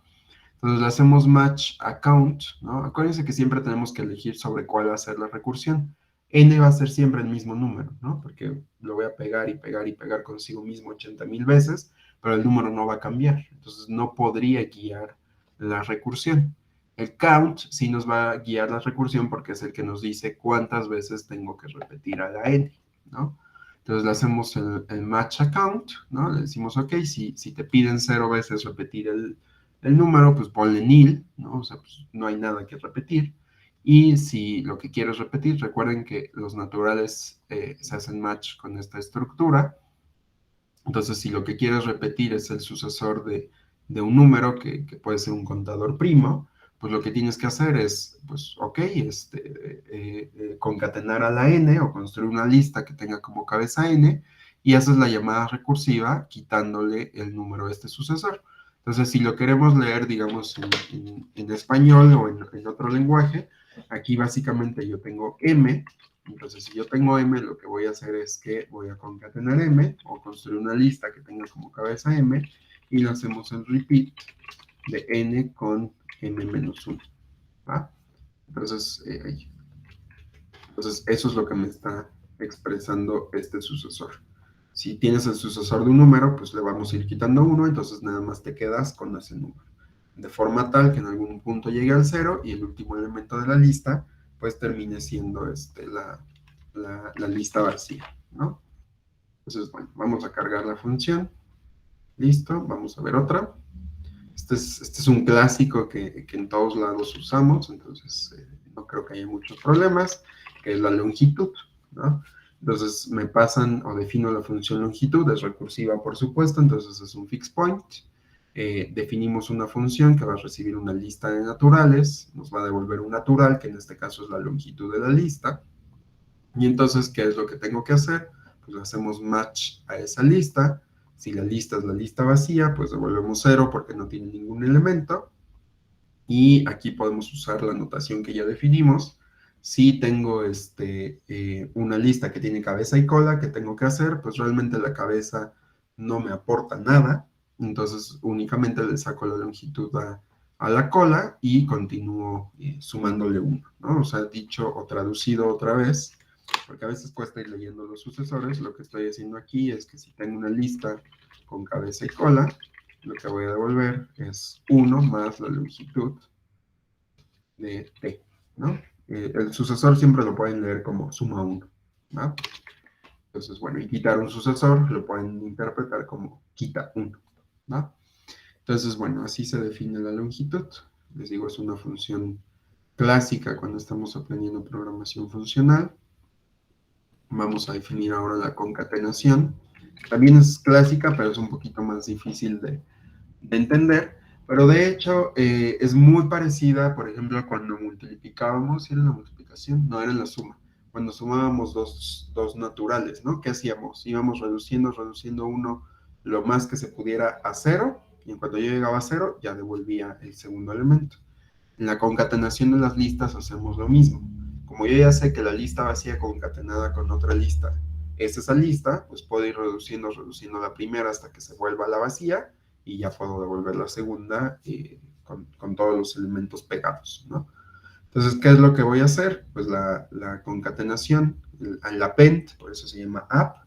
Entonces le hacemos match a count, ¿no? Acuérdense que siempre tenemos que elegir sobre cuál va a ser la recursión. N va a ser siempre el mismo número, ¿no? Porque lo voy a pegar y pegar y pegar consigo mismo 80,000 veces, pero el número no va a cambiar. Entonces no podría guiar la recursión. El count sí nos va a guiar la recursión porque es el que nos dice cuántas veces tengo que repetir a la N, ¿no? Entonces le hacemos el match a count, ¿no? Le decimos, ok, si te piden 0 veces repetir el número, pues ponle nil, ¿no? O sea, pues no hay nada que repetir. Y si lo que quieres repetir, recuerden que los naturales se hacen match con esta estructura. Entonces, si lo que quieres repetir es el sucesor de un número, que puede ser un contador primo, pues lo que tienes que hacer es, pues, ok, concatenar a la n o construir una lista que tenga como cabeza n, y haces la llamada recursiva quitándole el número de este sucesor. Entonces, si lo queremos leer, digamos, en español o en otro lenguaje, aquí básicamente yo tengo m. Entonces, si yo tengo m, lo que voy a hacer es que voy a concatenar m o construir una lista que tenga como cabeza m y lo hacemos en repeat de n con m menos 1. ¿Va? Entonces, eso es lo que me está expresando este sucesor. Si tienes el sucesor de un número, pues le vamos a ir quitando 1, entonces nada más te quedas con ese número. De forma tal que en algún punto llegue al 0 y el último elemento de la lista, pues termine siendo la lista vacía, ¿no? Entonces, bueno, vamos a cargar la función. Listo, vamos a ver otra. Este es un clásico que en todos lados usamos, entonces no creo que haya muchos problemas, que es la longitud, ¿no? Entonces me pasan o defino la función longitud, es recursiva por supuesto, entonces es un fixed point. definimos una función que va a recibir una lista de naturales, nos va a devolver un natural, que en este caso es la longitud de la lista, y entonces, ¿qué es lo que tengo que hacer? Pues le hacemos match a esa lista. Si la lista es la lista vacía, pues devolvemos 0 porque no tiene ningún elemento. Y aquí podemos usar la notación que ya definimos. Si tengo una lista que tiene cabeza y cola, ¿qué tengo que hacer? Pues realmente la cabeza no me aporta nada. Entonces únicamente le saco la longitud a la cola y continúo sumándole 1, ¿no? O sea, dicho o traducido otra vez, porque a veces cuesta ir leyendo los sucesores, lo que estoy haciendo aquí es que si tengo una lista con cabeza y cola, lo que voy a devolver es 1 más la longitud de t, ¿no? El sucesor siempre lo pueden leer como suma 1, ¿no? Entonces, bueno, y quitar un sucesor lo pueden interpretar como quita 1, ¿no? Entonces, bueno, así se define la longitud. Les digo, es una función clásica cuando estamos aprendiendo programación funcional. Vamos a definir ahora la concatenación. También es clásica, pero es un poquito más difícil de entender, pero de hecho es muy parecida, por ejemplo, cuando multiplicábamos, ¿sí era la multiplicación? No, era la suma. Cuando sumábamos dos naturales, ¿no? ¿Qué hacíamos? Íbamos reduciendo uno lo más que se pudiera a 0, y en cuanto yo llegaba a 0, ya devolvía el segundo elemento. En la concatenación de las listas hacemos lo mismo. Como yo ya sé que la lista vacía concatenada con otra lista es esa lista, pues puedo ir reduciendo la primera hasta que se vuelva la vacía y ya puedo devolver la segunda con todos los elementos pegados, ¿no? Entonces, ¿qué es lo que voy a hacer? Pues la concatenación, el append, por eso se llama app,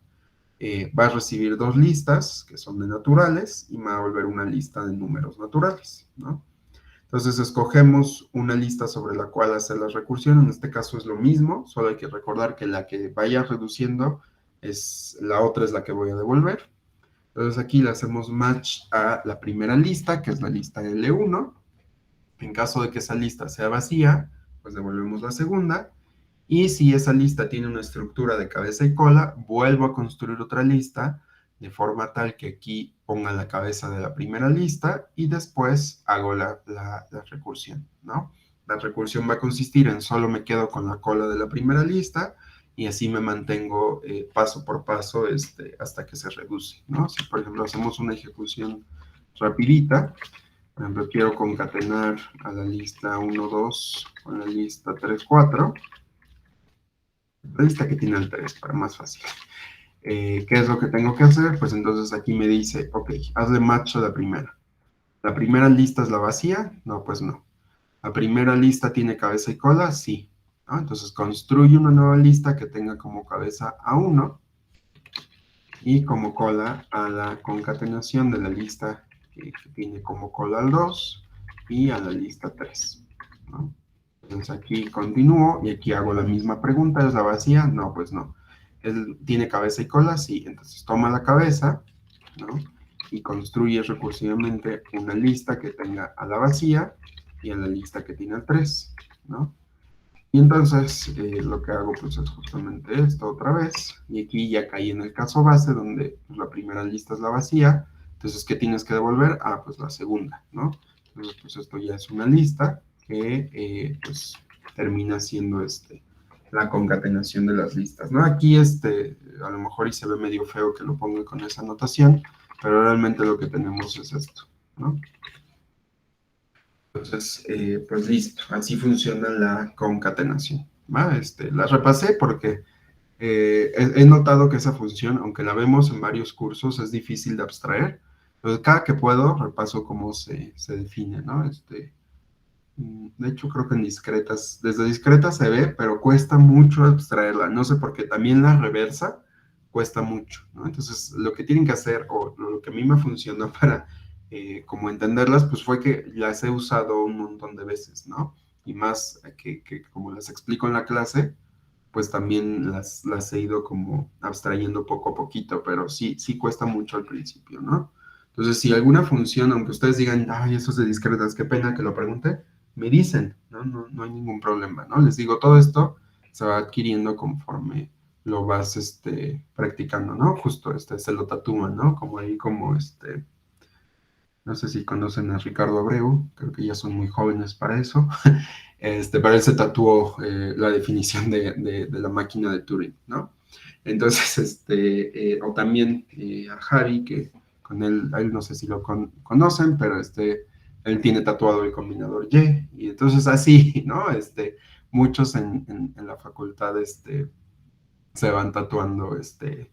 va a recibir dos listas que son de naturales y me va a volver una lista de números naturales, ¿no? Entonces escogemos una lista sobre la cual hacer la recursión. En este caso es lo mismo, solo hay que recordar que la que vaya reduciendo la otra es la que voy a devolver. Entonces aquí le hacemos match a la primera lista, que es la lista L1. En caso de que esa lista sea vacía, pues devolvemos la segunda. Y si esa lista tiene una estructura de cabeza y cola, vuelvo a construir otra lista de forma tal que aquí ponga la cabeza de la primera lista y después hago la recursión, ¿no? La recursión va a consistir en solo me quedo con la cola de la primera lista y así me mantengo paso por paso hasta que se reduce, ¿no? Si, por ejemplo, hacemos una ejecución rapidita, por ejemplo, quiero concatenar a la lista 1, 2 con la lista 3, 4, la lista que tiene el 3, para más fácil. ¿Qué es lo que tengo que hacer? Pues entonces aquí me dice, ok, hazle match a la primera. ¿La primera lista es la vacía? No, pues no. ¿La primera lista tiene cabeza y cola? Sí. ¿No? Entonces construye una nueva lista que tenga como cabeza a 1 y como cola a la concatenación de la lista que tiene como cola al 2 y a la lista 3, ¿no? Entonces aquí continúo y aquí hago la misma pregunta, ¿es la vacía? No, pues no. ¿Él tiene cabeza y cola? Sí. Entonces toma la cabeza, ¿no? Y construye recursivamente una lista que tenga a la vacía y a la lista que tiene el 3, ¿no? Y entonces lo que hago pues es justamente esto otra vez. Y aquí ya caí en el caso base donde pues, la primera lista es la vacía. Entonces, ¿qué tienes que devolver? Ah, pues la segunda, ¿no? Entonces, pues esto ya es una lista que pues termina siendo la concatenación de las listas, ¿no? Aquí a lo mejor y se ve medio feo que lo ponga con esa notación, pero realmente lo que tenemos es esto, ¿no? Entonces, pues listo, así funciona la concatenación, ¿va? La repasé porque he notado que esa función, aunque la vemos en varios cursos, es difícil de abstraer. Entonces, cada que puedo, repaso cómo se define, ¿no? De hecho, creo que desde discreta se ve, pero cuesta mucho abstraerla. No sé por qué, también la reversa cuesta mucho, ¿no? Entonces, lo que tienen que hacer, o lo que a mí me funcionó para como entenderlas, pues fue que las he usado un montón de veces, ¿no? Y más que como las explico en la clase, pues también las he ido como abstrayendo poco a poquito, pero sí cuesta mucho al principio, ¿no? Entonces, si alguna función, aunque ustedes digan, ay, eso es de discretas, qué pena que lo pregunte, me dicen, ¿no? No hay ningún problema, ¿no? Les digo, todo esto se va adquiriendo conforme lo vas practicando, ¿no? Justo se lo tatúan, ¿no? Como ahí, como No sé si conocen a Ricardo Abreu, creo que ya son muy jóvenes para eso. Pero él se tatuó la definición de la máquina de Turing, ¿no? Entonces, o también a Javi, que con él, a él no sé si lo conocen, pero él tiene tatuado el combinador Y, y entonces así, ¿no? Muchos en la facultad, se van tatuando,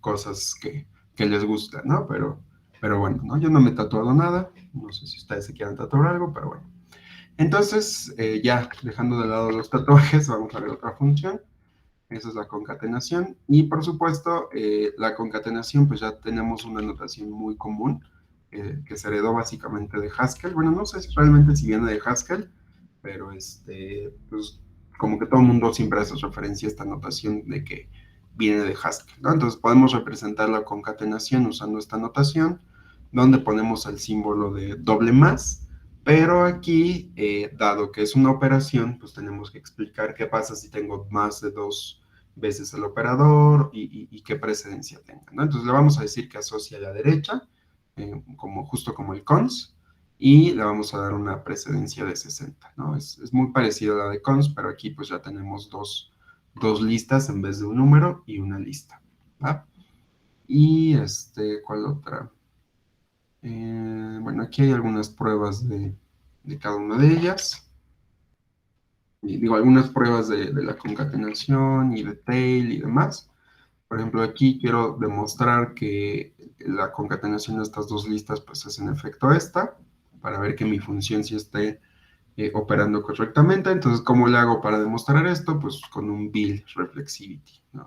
cosas que les gustan, ¿no? Pero bueno, ¿no? Yo no me he tatuado nada, no sé si ustedes se quieran tatuar algo, pero bueno. Entonces, ya dejando de lado los tatuajes, vamos a ver otra función. Esa es la concatenación. Y por supuesto, la concatenación, pues ya tenemos una notación muy común que se heredó básicamente de Haskell. Bueno, no sé si realmente si viene de Haskell, pero pues como que todo el mundo siempre hace referencia a esta notación de que viene de Haskell, ¿no? Entonces podemos representar la concatenación usando esta notación, donde ponemos el símbolo de doble más, pero aquí, dado que es una operación, pues tenemos que explicar qué pasa si tengo más de dos veces el operador y qué precedencia tenga, ¿no? Entonces le vamos a decir que asocia a la derecha, justo como el cons, y le vamos a dar una precedencia de 60, ¿no? Es muy parecida a la de cons, pero aquí pues ya tenemos dos listas en vez de un número y una lista, ¿va? Y ¿cuál otra? Bueno, aquí hay algunas pruebas de cada una de ellas. Y digo, algunas pruebas de la concatenación y de tail y demás. Por ejemplo, aquí quiero demostrar que la concatenación de estas dos listas pues es en efecto esta, para ver que mi función sí esté operando correctamente. Entonces, ¿cómo le hago para demostrar esto? Pues con un build reflexivity, ¿no?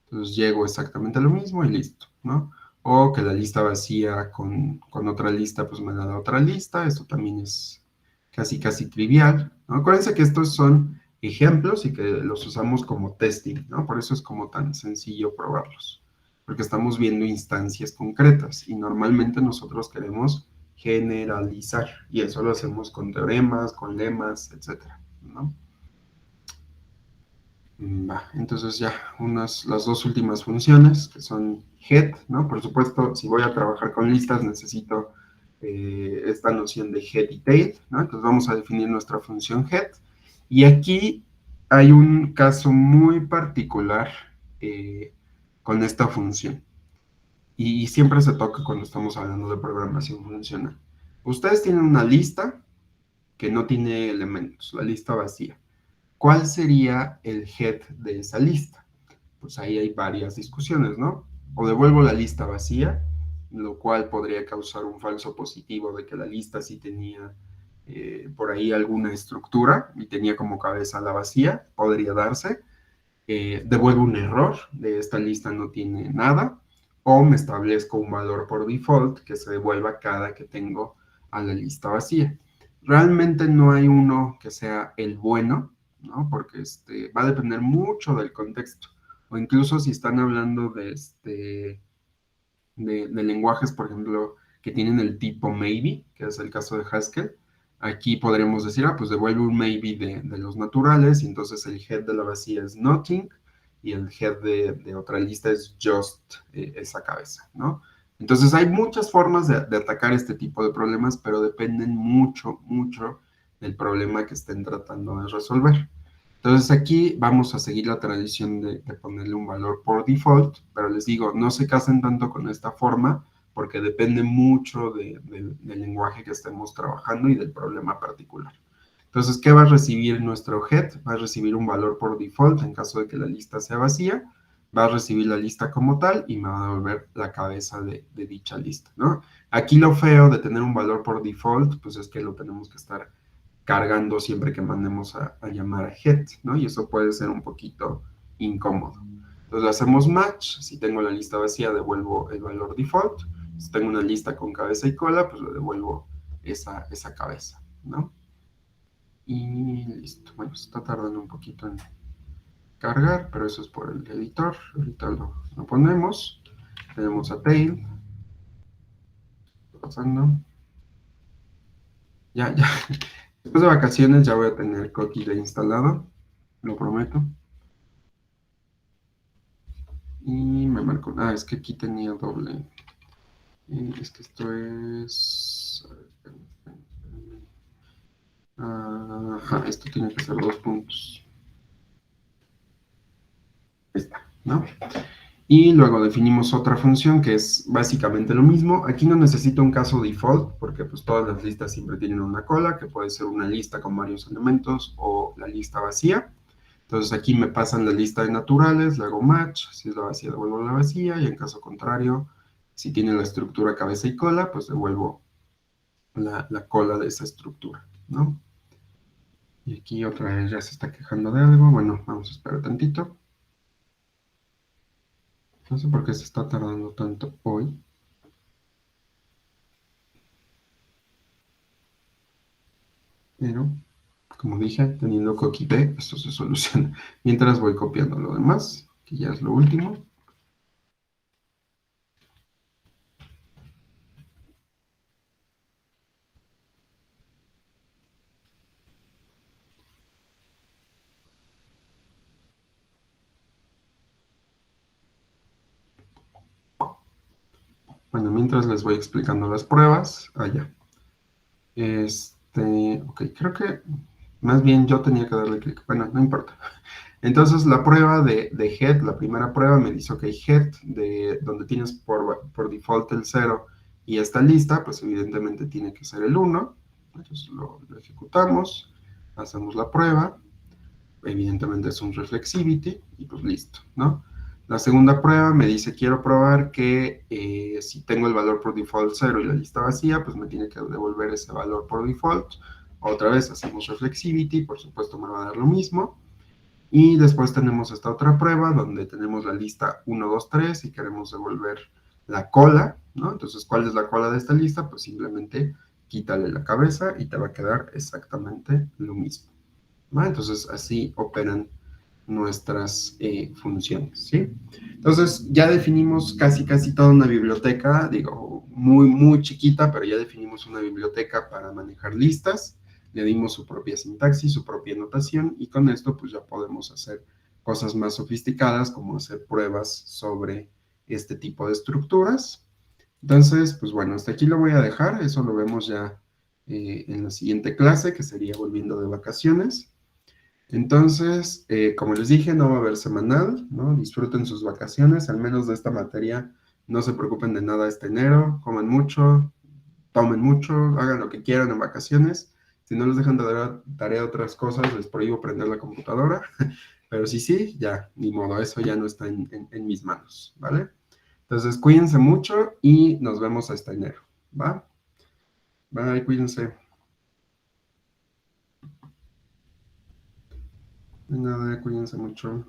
Entonces llego exactamente a lo mismo y listo, ¿no? O que la lista vacía con otra lista, pues me da otra lista. Esto también es casi trivial, ¿no? Acuérdense que estos son ejemplos y que los usamos como testing, ¿no? Por eso es como tan sencillo probarlos, porque estamos viendo instancias concretas y normalmente nosotros queremos generalizar y eso lo hacemos con teoremas, con lemas, etcétera, ¿no? Va, entonces ya, las dos últimas funciones, que son head, ¿no? Por supuesto, si voy a trabajar con listas, necesito esta noción de head y tail, ¿no? Entonces vamos a definir nuestra función head. Y aquí hay un caso muy particular con esta función. Y siempre se toca cuando estamos hablando de programación funcional. Ustedes tienen una lista que no tiene elementos, la lista vacía. ¿Cuál sería el head de esa lista? Pues ahí hay varias discusiones, ¿no? O devuelvo la lista vacía, lo cual podría causar un falso positivo de que la lista sí tenía por ahí alguna estructura y tenía como cabeza la vacía, podría darse. Devuelvo un error de esta lista no tiene nada, o me establezco un valor por default que se devuelva cada que tengo a la lista vacía. Realmente no hay uno que sea el bueno, ¿no? Porque va a depender mucho del contexto. O incluso si están hablando de lenguajes, por ejemplo, que tienen el tipo maybe, que es el caso de Haskell, aquí podríamos decir, pues devuelve un maybe de los naturales, y entonces el head de la vacía es nothing, y el head de otra lista es just esa cabeza, ¿no? Entonces hay muchas formas de atacar este tipo de problemas, pero dependen mucho del problema que estén tratando de resolver. Entonces aquí vamos a seguir la tradición de ponerle un valor por default, pero les digo, no se casen tanto con esta forma porque depende mucho del lenguaje que estemos trabajando y del problema particular. Entonces, ¿qué va a recibir nuestro head? Va a recibir un valor por default en caso de que la lista sea vacía, va a recibir la lista como tal y me va a devolver la cabeza de dicha lista, ¿no? Aquí lo feo de tener un valor por default, pues es que lo tenemos que estar cargando siempre que mandemos a llamar a head, ¿no? Y eso puede ser un poquito incómodo. Entonces hacemos match, si tengo la lista vacía devuelvo el valor default, si tengo una lista con cabeza y cola, pues le devuelvo esa cabeza, ¿no? Y listo, bueno, se está tardando un poquito en cargar, pero eso es por el editor, ahorita lo ponemos, tenemos a tail, pasando, ya, después de vacaciones ya voy a tener Coquille ya instalado, lo prometo. Y me marcó, es que aquí tenía doble. Es que esto es Ajá, esto tiene que ser 2 puntos. Ahí está, ¿no? Y luego definimos otra función que es básicamente lo mismo. Aquí no necesito un caso default porque pues todas las listas siempre tienen una cola, que puede ser una lista con varios elementos o la lista vacía. Entonces aquí me pasan la lista de naturales, le hago match, si es la vacía devuelvo la vacía y en caso contrario, si tiene la estructura cabeza y cola, pues devuelvo la cola de esa estructura, ¿no? Y aquí otra vez ya se está quejando de algo. Bueno, vamos a esperar tantito. No sé por qué se está tardando tanto hoy, pero como dije, teniendo Coqui B, esto se soluciona. Mientras voy copiando lo demás, que ya es lo último. Bueno, mientras les voy explicando las pruebas. Allá. Ok, creo que más bien yo tenía que darle clic. Bueno, no importa. Entonces la prueba de head, la primera prueba me dice, ok, head, de donde tienes por default el 0 y está lista, pues evidentemente tiene que ser el 1. Entonces lo ejecutamos, hacemos la prueba, evidentemente es un reflexivity y pues listo, ¿no? La segunda prueba me dice, quiero probar que si tengo el valor por default 0 y la lista vacía, pues me tiene que devolver ese valor por default. Otra vez hacemos reflexivity, por supuesto me va a dar lo mismo. Y después tenemos esta otra prueba donde tenemos la lista 1, 2, 3 y queremos devolver la cola, ¿no? Entonces, ¿cuál es la cola de esta lista? Pues simplemente quítale la cabeza y te va a quedar exactamente lo mismo, ¿no? Entonces, así operan nuestras funciones, ¿sí? Entonces, ya definimos casi toda una biblioteca, digo, muy chiquita, pero ya definimos una biblioteca para manejar listas, le dimos su propia sintaxis, su propia notación, y con esto pues ya podemos hacer cosas más sofisticadas, como hacer pruebas sobre este tipo de estructuras. Entonces, pues bueno, hasta aquí lo voy a dejar, eso lo vemos ya en la siguiente clase, que sería volviendo de vacaciones. Entonces, como les dije, no va a haber semanal, ¿no? Disfruten sus vacaciones, al menos de esta materia, no se preocupen de nada este enero, coman mucho, tomen mucho, hagan lo que quieran en vacaciones. Si no les dejan de dar tarea a otras cosas, les prohíbo prender la computadora, pero si sí, ya, ni modo, eso ya no está en mis manos, ¿vale? Entonces, cuídense mucho y nos vemos hasta enero, ¿va? Bye, cuídense. De nada, cuídense mucho.